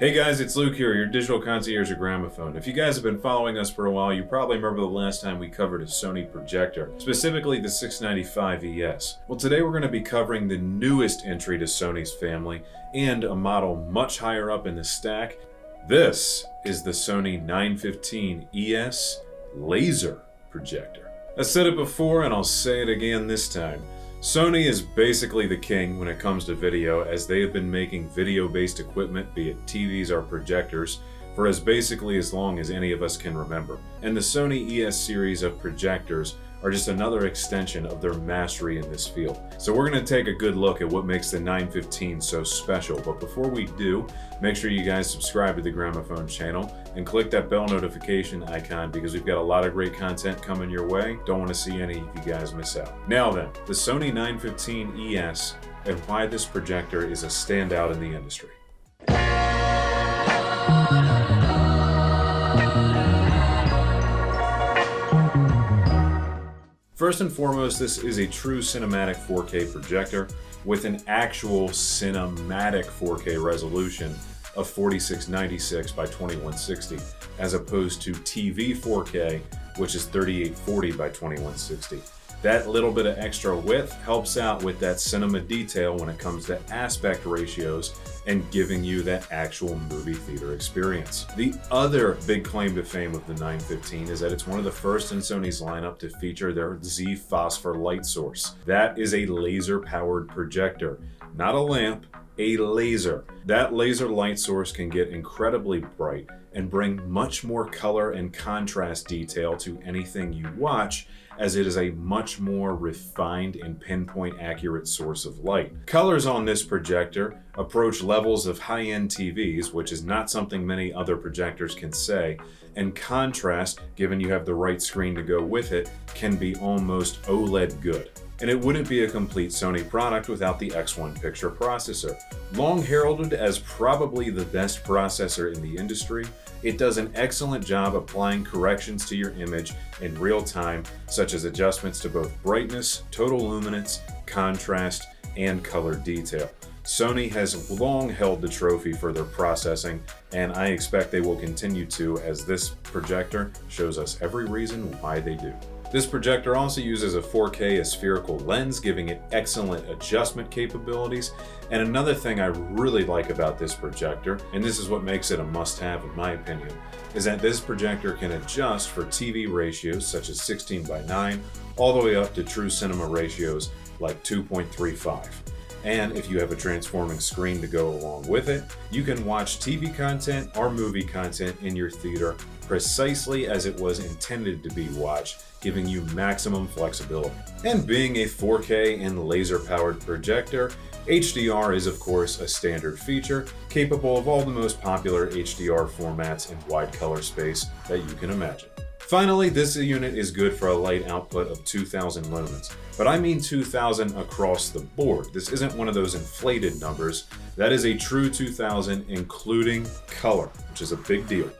Hey guys, it's Luke here, your digital concierge at Gramophone. If you guys have been following us for a while, you probably remember the last time we covered a Sony Projector, specifically the 695ES. Well, today we're going to be covering the newest entry to Sony's family and a model much higher up in the stack. This is the Sony 915ES laser projector. I said it before and I'll say it again this time. Sony is basically the king when it comes to video, as they have been making video-based equipment, be it TVs or projectors, for basically as long as any of us can remember. And the Sony ES series of projectors are just another extension of their mastery in this field. So we're going to take a good look at what makes the 915 so special. But before we do, make sure you guys subscribe to the Gramophone channel and click that bell notification icon, because we've got a lot of great content coming your way. Don't want to see any of you guys miss out. Now then, the Sony 915ES and why this projector is a standout in the industry. First and foremost, this is a true cinematic 4K projector with an actual cinematic 4K resolution of 4696 by 2160, as opposed to TV 4K, which is 3840 by 2160. That little bit of extra width helps out with that cinema detail when it comes to aspect ratios and giving you that actual movie theater experience. The other big claim to fame of the 915 is that it's one of the first in Sony's lineup to feature their Z phosphor light source. That is a laser-powered projector, not a lamp, a laser. That laser light source can get incredibly bright and bring much more color and contrast detail to anything you watch, as it is a much more refined and pinpoint accurate source of light. Colors on this projector approach levels of high-end TVs, which is not something many other projectors can say, and contrast, given you have the right screen to go with it, can be almost OLED good. And it wouldn't be a complete Sony product without the X1 picture processor. Long heralded as probably the best processor in the industry, it does an excellent job applying corrections to your image in real time, such as adjustments to both brightness, total luminance, contrast, and color detail. Sony has long held the trophy for their processing, and I expect they will continue to, as this projector shows us every reason why they do. This projector also uses a 4K spherical lens, giving it excellent adjustment capabilities. And another thing I really like about this projector, and this is what makes it a must-have in my opinion, is that this projector can adjust for TV ratios such as 16:9 all the way up to true cinema ratios like 2.35. And if you have a transforming screen to go along with it, you can watch TV content or movie content in your theater precisely as it was intended to be watched, giving you maximum flexibility. And being a 4K and laser-powered projector, HDR is of course a standard feature, capable of all the most popular HDR formats in wide color space that you can imagine. Finally, this unit is good for a light output of 2000 lumens, but I mean 2000 across the board. This isn't one of those inflated numbers. That is a true 2000 including color, which is a big deal.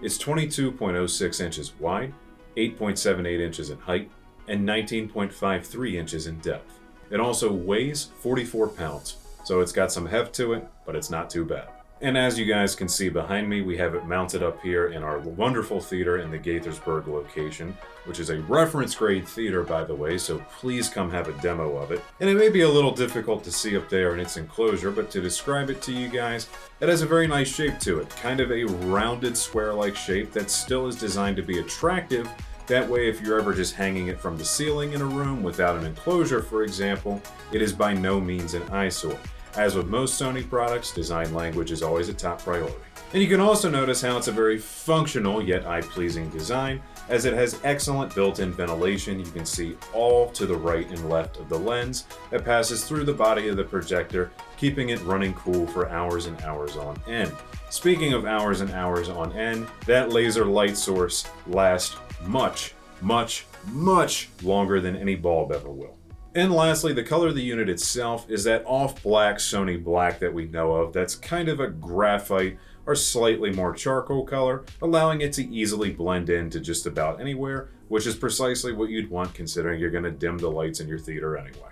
It's 22.06 inches wide, 8.78 inches in height, and 19.53 inches in depth. It also weighs 44 pounds, so it's got some heft to it, but it's not too bad. And as you guys can see behind me, we have it mounted up here in our wonderful theater in the Gaithersburg location, which is a reference grade theater, by the way, so please come have a demo of it. And it may be a little difficult to see up there in its enclosure, but to describe it to you guys, it has a very nice shape to it, kind of a rounded square-like shape that still is designed to be attractive. That way, if you're ever just hanging it from the ceiling in a room without an enclosure, for example, it is by no means an eyesore. As with most Sony products, design language is always a top priority. And you can also notice how it's a very functional yet eye-pleasing design, as it has excellent built-in ventilation. You can see all to the right and left of the lens that passes through the body of the projector, keeping it running cool for hours and hours on end. Speaking of hours and hours on end, that laser light source lasts much, much, much longer than any bulb ever will. And lastly, the color of the unit itself is that off-black Sony black that we know of that's kind of a graphite or slightly more charcoal color, allowing it to easily blend into just about anywhere, which is precisely what you'd want considering you're going to dim the lights in your theater anyway.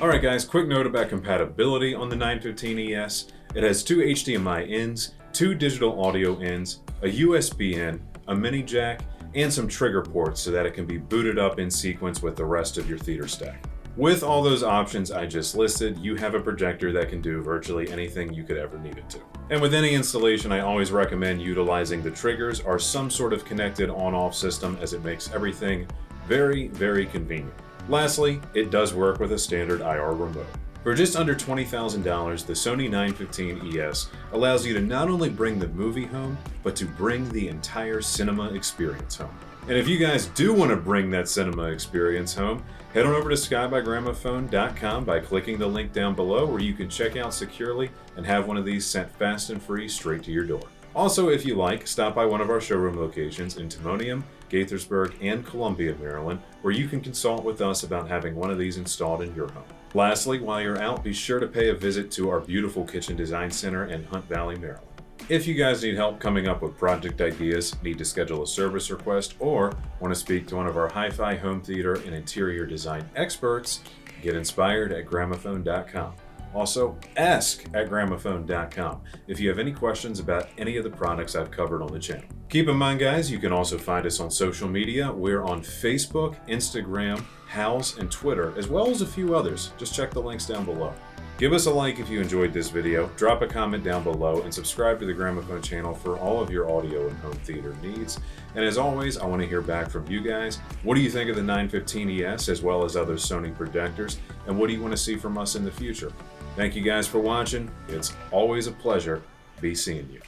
Alright guys, quick note about compatibility on the 915ES. It has two HDMI ins, two digital audio ins, a USB in, a mini jack, and some trigger ports so that it can be booted up in sequence with the rest of your theater stack. With all those options I just listed, you have a projector that can do virtually anything you could ever need it to. And with any installation, I always recommend utilizing the triggers or some sort of connected on-off system, as it makes everything very, very convenient. Lastly, it does work with a standard IR remote. For just under $20,000, the Sony 915ES allows you to not only bring the movie home, but to bring the entire cinema experience home. And if you guys do want to bring that cinema experience home, head on over to skybygramophone.com by clicking the link down below, where you can check out securely and have one of these sent fast and free straight to your door. Also, if you like, stop by one of our showroom locations in Timonium, Gaithersburg, and Columbia, Maryland, where you can consult with us about having one of these installed in your home. Lastly, while you're out, be sure to pay a visit to our beautiful Kitchen Design Center in Hunt Valley, Maryland. If you guys need help coming up with project ideas, need to schedule a service request, or want to speak to one of our hi-fi home theater and interior design experts, get inspired at gramophone.com. Also, ask at gramophone.com if you have any questions about any of the products I've covered on the channel. Keep in mind, guys, you can also find us on social media. We're on Facebook, Instagram, Houzz, and Twitter, as well as a few others. Just check the links down below. Give us a like if you enjoyed this video, drop a comment down below, and subscribe to the Gramophone channel for all of your audio and home theater needs. And as always, I want to hear back from you guys. What do you think of the 915ES as well as other Sony projectors? And what do you want to see from us in the future? Thank you guys for watching. It's always a pleasure. Be seeing you.